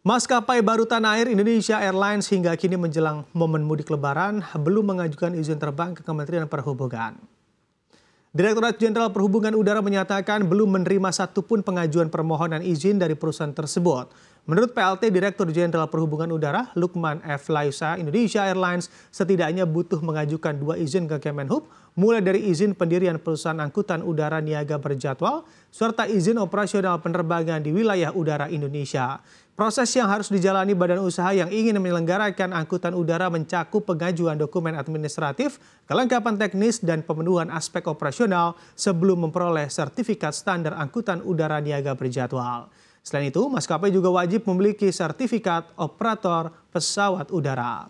Maskapai baru tanah air Indonesia Airlines hingga kini menjelang momen mudik Lebaran belum mengajukan izin terbang ke Kementerian Perhubungan. Direktorat Jenderal Perhubungan Udara menyatakan belum menerima satupun pengajuan permohonan izin dari perusahaan tersebut. Menurut PLT Direktur Jenderal Perhubungan Udara, Lukman F. Laisa, Indonesia Airlines setidaknya butuh mengajukan 2 izin ke Kemenhub, mulai dari izin pendirian perusahaan angkutan udara niaga berjadwal, serta izin operasional penerbangan di wilayah udara Indonesia. Proses yang harus dijalani badan usaha yang ingin menyelenggarakan angkutan udara mencakup pengajuan dokumen administratif, kelengkapan teknis, dan pemenuhan aspek operasional sebelum memperoleh sertifikat standar angkutan udara niaga berjadwal. Selain itu, maskapai juga wajib memiliki sertifikat operator pesawat udara.